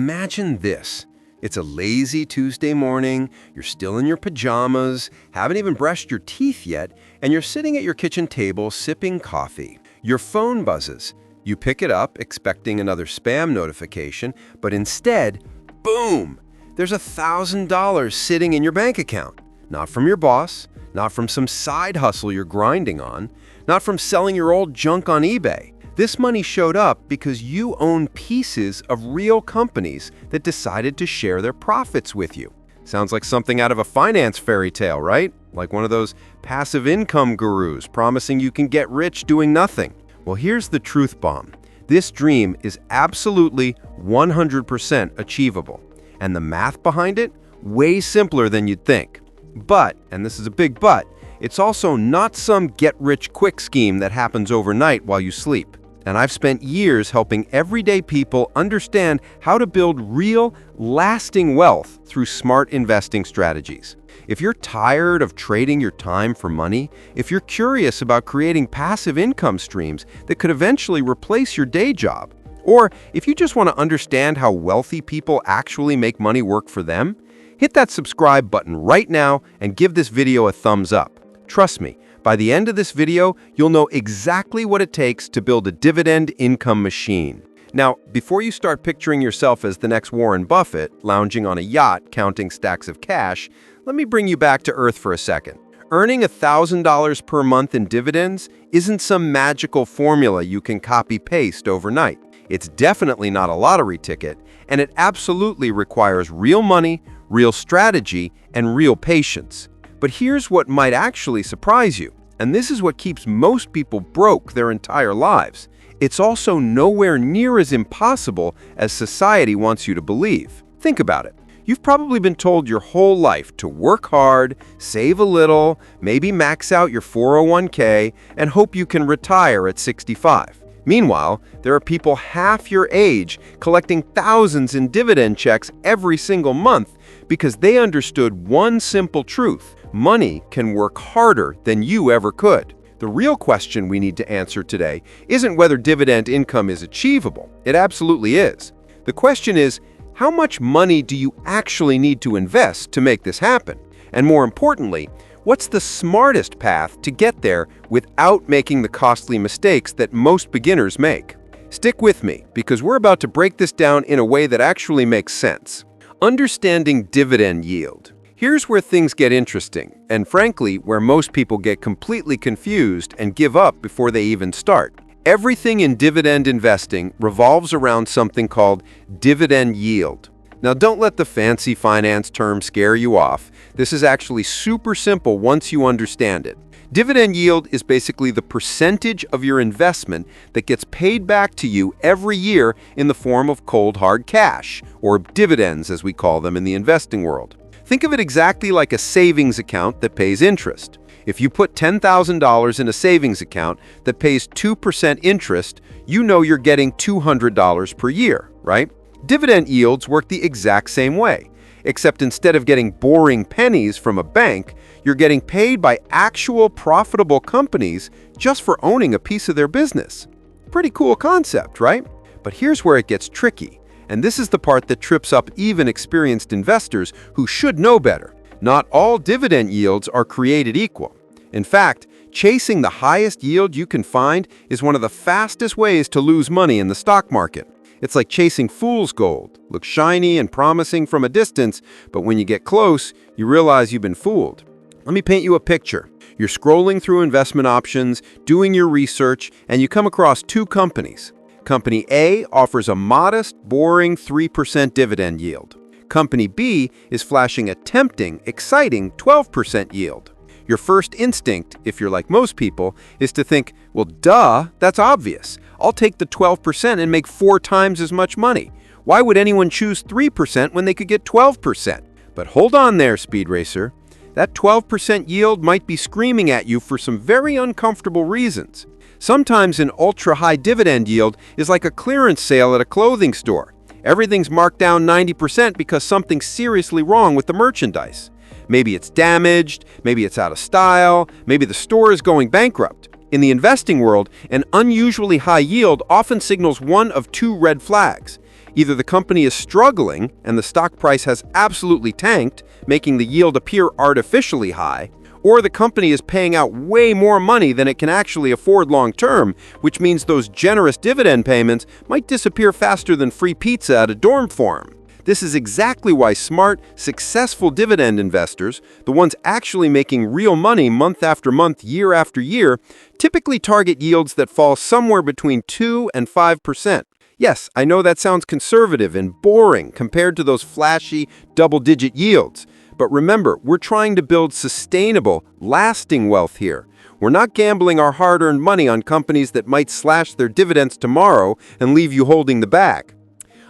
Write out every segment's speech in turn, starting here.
imagine this. It's a lazy Tuesday morning, you're still in your pajamas, haven't even brushed your teeth yet, and you're sitting at your kitchen table sipping coffee. Your phone buzzes. You pick it up, expecting another spam notification, but instead, boom! There's $1,000 sitting in your bank account. Not from your boss, not from some side hustle you're grinding on, not from selling your old junk on eBay. This money showed up because you own pieces of real companies that decided to share their profits with you. Sounds like something out of a finance fairy tale, right? Like one of those passive income gurus promising you can get rich doing nothing. Well, here's the truth bomb. This dream is absolutely 100% achievable. And the math behind it, way simpler than you'd think. But, and this is a big but, it's also not some get-rich-quick scheme that happens overnight while you sleep. And I've spent years helping everyday people understand how to build real, lasting wealth through smart investing strategies. If you're tired of trading your time for money, if you're curious about creating passive income streams that could eventually replace your day job, or if you just want to understand how wealthy people actually make money work for them, hit that subscribe button right now and give this video a thumbs up. Trust me, by the end of this video, you'll know exactly what it takes to build a dividend income machine. Now, before you start picturing yourself as the next Warren Buffett, lounging on a yacht counting stacks of cash, let me bring you back to earth for a second. Earning $1,000 per month in dividends isn't some magical formula you can copy-paste overnight. It's definitely not a lottery ticket, and it absolutely requires real money, real strategy, and real patience. But here's what might actually surprise you, and this is what keeps most people broke their entire lives. It's also nowhere near as impossible as society wants you to believe. Think about it. You've probably been told your whole life to work hard, save a little, maybe max out your 401k, and hope you can retire at 65. Meanwhile, there are people half your age collecting thousands in dividend checks every single month because they understood one simple truth: money can work harder than you ever could. The real question we need to answer today isn't whether dividend income is achievable. It absolutely is. The question is, how much money do you actually need to invest to make this happen? And more importantly, what's the smartest path to get there without making the costly mistakes that most beginners make? Stick with me, because we're about to break this down in a way that actually makes sense. Understanding dividend yield. Here's where things get interesting, and frankly, where most people get completely confused and give up before they even start. Everything in dividend investing revolves around something called dividend yield. Now, don't let the fancy finance term scare you off. This is actually super simple once you understand it. Dividend yield is basically the percentage of your investment that gets paid back to you every year in the form of cold hard cash, or dividends as we call them in the investing world. Think of it exactly like a savings account that pays interest. If you put $10,000 in a savings account that pays 2% interest, you know you're getting $200 per year, right? Dividend yields work the exact same way, except instead of getting boring pennies from a bank, you're getting paid by actual profitable companies just for owning a piece of their business. Pretty cool concept, right? But here's where it gets tricky, and this is the part that trips up even experienced investors who should know better. Not all dividend yields are created equal. In fact, chasing the highest yield you can find is one of the fastest ways to lose money in the stock market. It's like chasing fool's gold. Looks shiny and promising from a distance, but when you get close, you realize you've been fooled. Let me paint you a picture. You're scrolling through investment options, doing your research, and you come across two companies. Company A offers a modest, boring 3% dividend yield. Company B is flashing a tempting, exciting 12% yield. Your first instinct, if you're like most people, is to think, well, duh, that's obvious. I'll take the 12% and make 4 times as much money. Why would anyone choose 3% when they could get 12%? But hold on there, Speed Racer. That 12% yield might be screaming at you for some very uncomfortable reasons. Sometimes an ultra-high dividend yield is like a clearance sale at a clothing store. Everything's marked down 90% because something's seriously wrong with the merchandise. Maybe it's damaged, maybe it's out of style, maybe the store is going bankrupt. In the investing world, an unusually high yield often signals one of two red flags. Either the company is struggling and the stock price has absolutely tanked, making the yield appear artificially high, or the company is paying out way more money than it can actually afford long-term, which means those generous dividend payments might disappear faster than free pizza at a dorm farm. This is exactly why smart, successful dividend investors, the ones actually making real money month after month, year after year, typically target yields that fall somewhere between 2 and 5%. Yes, I know that sounds conservative and boring compared to those flashy double-digit yields. But remember, we're trying to build sustainable, lasting wealth here. We're not gambling our hard-earned money on companies that might slash their dividends tomorrow and leave you holding the bag.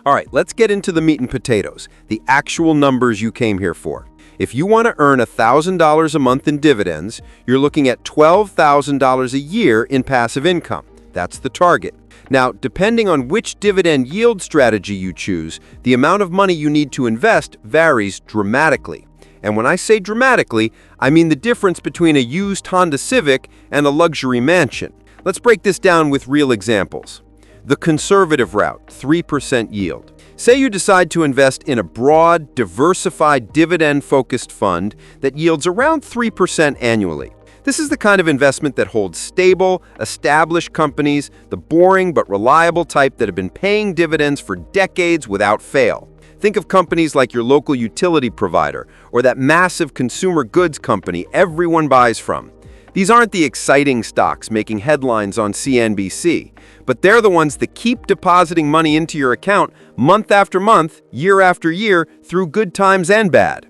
All right, let's get into the meat and potatoes, the actual numbers you came here for. If you want to earn $1,000 a month in dividends, you're looking at $12,000 a year in passive income. That's the target. Now, depending on which dividend yield strategy you choose, the amount of money you need to invest varies dramatically. And when I say dramatically, I mean the difference between a used Honda Civic and a luxury mansion. Let's break this down with real examples. The conservative route, 3% yield. Say you decide to invest in a broad, diversified, dividend-focused fund that yields around 3% annually. This is the kind of investment that holds stable, established companies, the boring but reliable type that have been paying dividends for decades without fail. Think of companies like your local utility provider or that massive consumer goods company everyone buys from. These aren't the exciting stocks making headlines on CNBC, but they're the ones that keep depositing money into your account month after month, year after year, through good times and bad.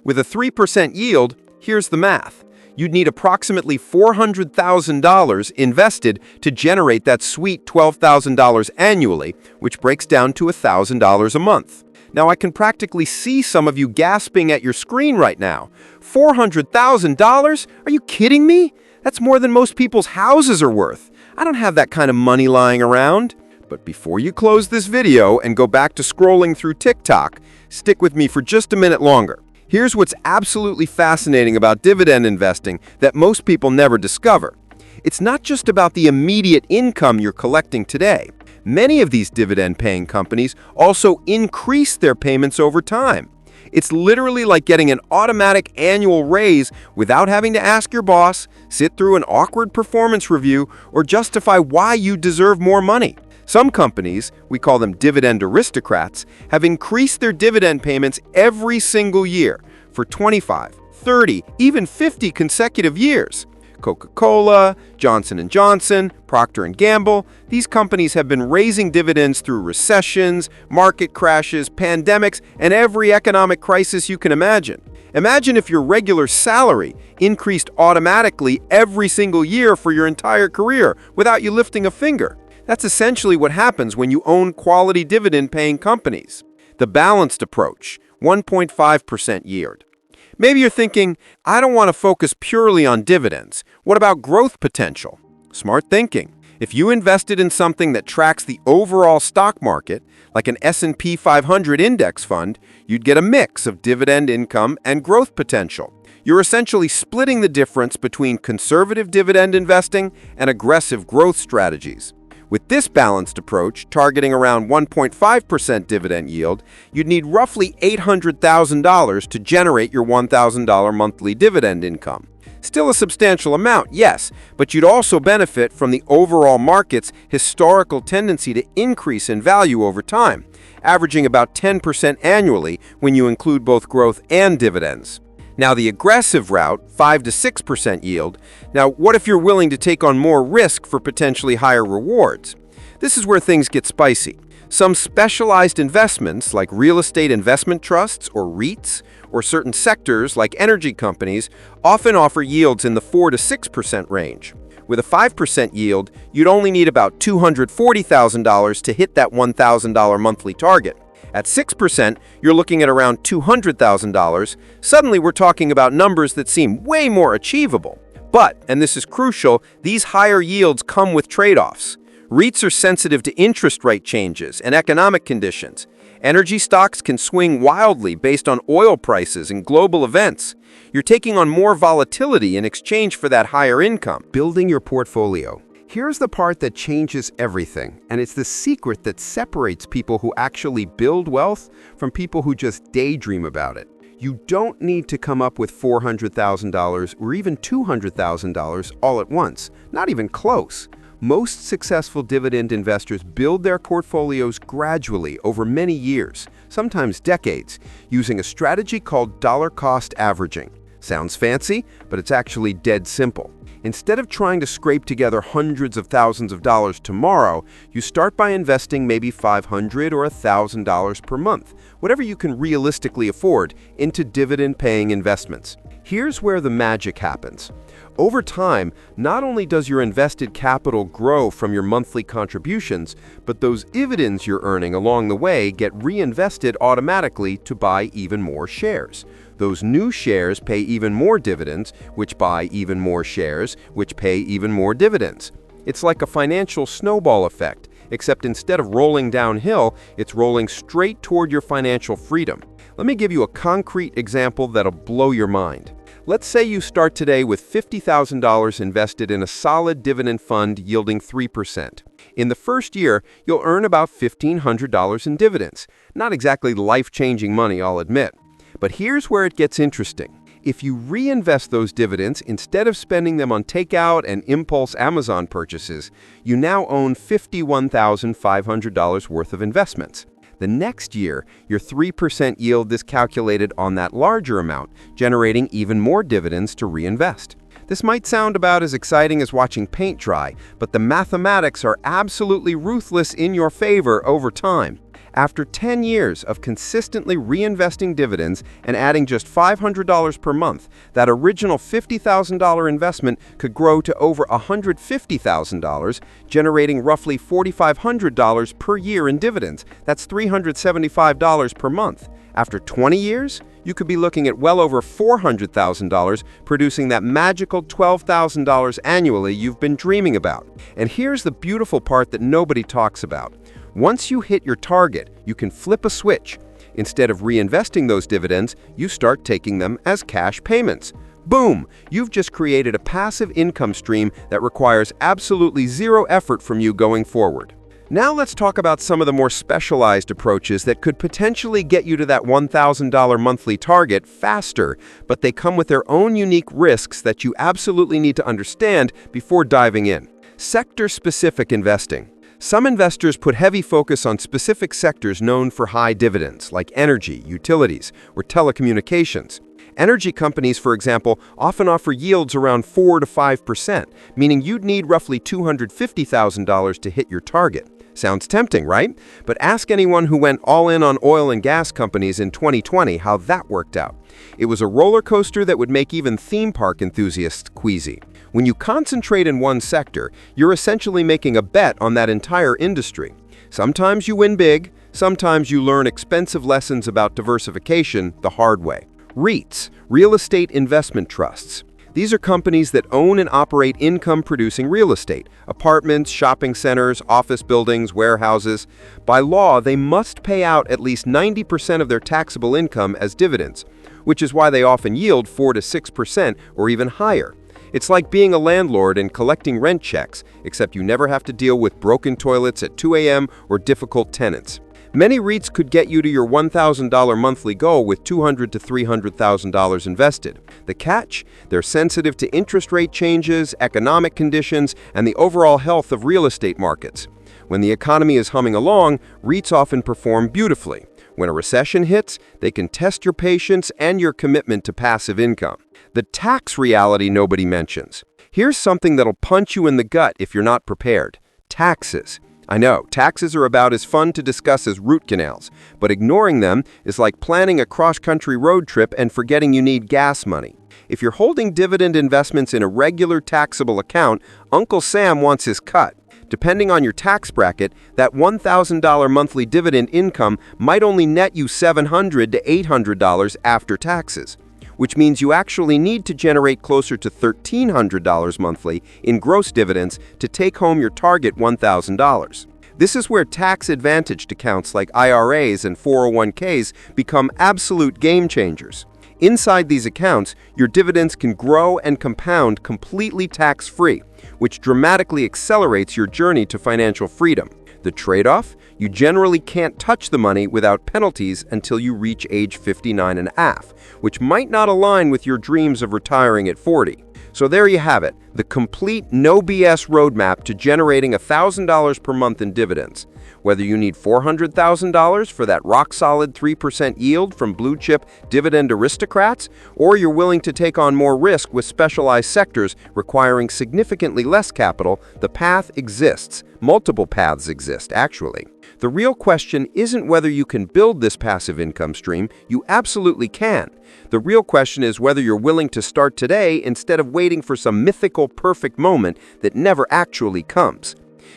With a 3% yield, here's the math. You'd need approximately $400,000 invested to generate that sweet $12,000 annually, which breaks down to $1,000 a month. Now, I can practically see some of you gasping at your screen right now. $400,000? Are you kidding me? That's more than most people's houses are worth. I don't have that kind of money lying around. But before you close this video and go back to scrolling through TikTok, stick with me for just a minute longer. Here's what's absolutely fascinating about dividend investing that most people never discover. It's not just about the immediate income you're collecting today. Many of these dividend-paying companies also increase their payments over time. It's literally like getting an automatic annual raise without having to ask your boss, sit through an awkward performance review, or justify why you deserve more money. Some companies, we call them Dividend Aristocrats, have increased their dividend payments every single year for 25, 30, even 50 consecutive years. Coca-Cola, Johnson & Johnson, Procter & Gamble, these companies have been raising dividends through recessions, market crashes, pandemics, and every economic crisis you can imagine. Imagine if your regular salary increased automatically every single year for your entire career without you lifting a finger. That's essentially what happens when you own quality dividend-paying companies. The balanced approach, 1.5% yield. Maybe you're thinking, I don't want to focus purely on dividends. What about growth potential? Smart thinking. If you invested in something that tracks the overall stock market, like an S&P 500 index fund, you'd get a mix of dividend income and growth potential. You're essentially splitting the difference between conservative dividend investing and aggressive growth strategies. With this balanced approach, targeting around 1.5% dividend yield, you'd need roughly $800,000 to generate your $1,000 monthly dividend income. Still a substantial amount, yes, but you'd also benefit from the overall market's historical tendency to increase in value over time, averaging about 10% annually when you include both growth and dividends. Now, the aggressive route, 5 to 6% yield. Now, what if you're willing to take on more risk for potentially higher rewards? This is where things get spicy. Some specialized investments, like real estate investment trusts or REITs, or certain sectors like energy companies, often offer yields in the 4 to 6% range. With a 5% yield, you'd only need about $240,000 to hit that $1,000 monthly target. At 6%, you're looking at around $200,000. Suddenly, we're talking about numbers that seem way more achievable. But, and this is crucial, these higher yields come with trade-offs. REITs are sensitive to interest rate changes and economic conditions. Energy stocks can swing wildly based on oil prices and global events. You're taking on more volatility in exchange for that higher income. Building your portfolio. Here's the part that changes everything, and it's the secret that separates people who actually build wealth from people who just daydream about it. You don't need to come up with $400,000 or even $200,000 all at once, not even close. Most successful dividend investors build their portfolios gradually over many years, sometimes decades, using a strategy called dollar-cost averaging. Sounds fancy, but it's actually dead simple. Instead of trying to scrape together hundreds of thousands of dollars tomorrow, you start by investing maybe $500 or $1,000 per month, whatever you can realistically afford, into dividend-paying investments. Here's where the magic happens. Over time, not only does your invested capital grow from your monthly contributions, but those dividends you're earning along the way get reinvested automatically to buy even more shares. Those new shares pay even more dividends, which buy even more shares, which pay even more dividends. It's like a financial snowball effect, except instead of rolling downhill, it's rolling straight toward your financial freedom. Let me give you a concrete example that'll blow your mind. Let's say you start today with $50,000 invested in a solid dividend fund yielding 3%. In the first year, you'll earn about $1,500 in dividends. Not exactly life-changing money, I'll admit. But here's where it gets interesting. If you reinvest those dividends instead of spending them on takeout and impulse Amazon purchases, you now own $51,500 worth of investments. The next year, your 3% yield is calculated on that larger amount, generating even more dividends to reinvest. This might sound about as exciting as watching paint dry, but the mathematics are absolutely ruthless in your favor over time. After 10 years of consistently reinvesting dividends and adding just $500 per month, that original $50,000 investment could grow to over $150,000, generating roughly $4,500 per year in dividends. That's $375 per month. After 20 years, you could be looking at well over $400,000, producing that magical $12,000 annually you've been dreaming about. And here's the beautiful part that nobody talks about. Once you hit your target, you can flip a switch. Instead of reinvesting those dividends, you start taking them as cash payments. Boom! You've just created a passive income stream that requires absolutely zero effort from you going forward. Now let's talk about some of the more specialized approaches that could potentially get you to that $1,000 monthly target faster, but they come with their own unique risks that you absolutely need to understand before diving in. Sector-specific investing. Some investors put heavy focus on specific sectors known for high dividends, like energy, utilities, or telecommunications. Energy companies, for example, often offer yields around 4 to 5%, meaning you'd need roughly $250,000 to hit your target. Sounds tempting, right? But ask anyone who went all in on oil and gas companies in 2020 how that worked out. It was a roller coaster that would make even theme park enthusiasts queasy. When you concentrate in one sector, you're essentially making a bet on that entire industry. Sometimes you win big, sometimes you learn expensive lessons about diversification the hard way. REITs, real estate investment trusts. These are companies that own and operate income-producing real estate, apartments, shopping centers, office buildings, warehouses. By law, they must pay out at least 90% of their taxable income as dividends, which is why they often yield 4 to 6% or even higher. It's like being a landlord and collecting rent checks, except you never have to deal with broken toilets at 2 a.m. or difficult tenants. Many REITs could get you to your $1,000 monthly goal with $200,000 to $300,000 invested. The catch? They're sensitive to interest rate changes, economic conditions, and the overall health of real estate markets. When the economy is humming along, REITs often perform beautifully. When a recession hits, they can test your patience and your commitment to passive income. The tax reality nobody mentions. Here's something that'll punch you in the gut if you're not prepared. Taxes. I know, taxes are about as fun to discuss as root canals, but ignoring them is like planning a cross-country road trip and forgetting you need gas money. If you're holding dividend investments in a regular taxable account, Uncle Sam wants his cut. Depending on your tax bracket, that $1,000 monthly dividend income might only net you $700 to $800 after taxes, which means you actually need to generate closer to $1,300 monthly in gross dividends to take home your target $1,000. This is where tax-advantaged accounts like IRAs and 401ks become absolute game changers. Inside these accounts, your dividends can grow and compound completely tax-free, which dramatically accelerates your journey to financial freedom. The trade-off? You generally can't touch the money without penalties until you reach age 59 and a half, which might not align with your dreams of retiring at 40. So there you have it, the complete no BS roadmap to generating $1,000 per month in dividends. Whether you need $400,000 for that rock-solid 3% yield from blue-chip Dividend Aristocrats, or you're willing to take on more risk with specialized sectors requiring significantly less capital, the path exists. Multiple paths exist, actually. The real question isn't whether you can build this passive income stream. You absolutely can. The real question is whether you're willing to start today instead of waiting for some mythical perfect moment that never actually comes.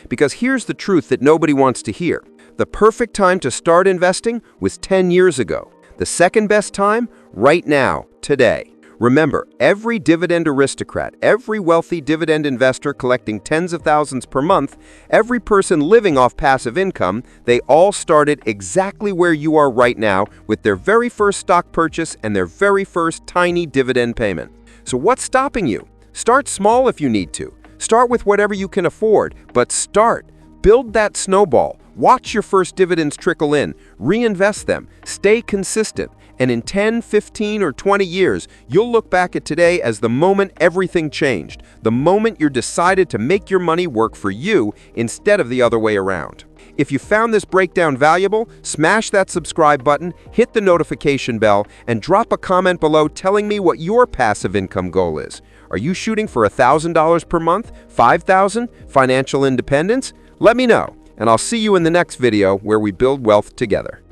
Because here's the truth that nobody wants to hear. The perfect time to start investing was 10 years ago. The second best time? Right now, today. Remember, every dividend aristocrat, every wealthy dividend investor collecting tens of thousands per month, every person living off passive income, they all started exactly where you are right now with their very first stock purchase and their very first tiny dividend payment. So what's stopping you? Start small if you need to. Start with whatever you can afford, but start. Build that snowball. Watch your first dividends trickle in. Reinvest them. Stay consistent. And in 10, 15, or 20 years, you'll look back at today as the moment everything changed. The moment you decided to make your money work for you instead of the other way around. If you found this breakdown valuable, smash that subscribe button, hit the notification bell, and drop a comment below telling me what your passive income goal is. Are you shooting for $1,000 per month? $5,000? Financial independence? Let me know, and I'll see you in the next video where we build wealth together.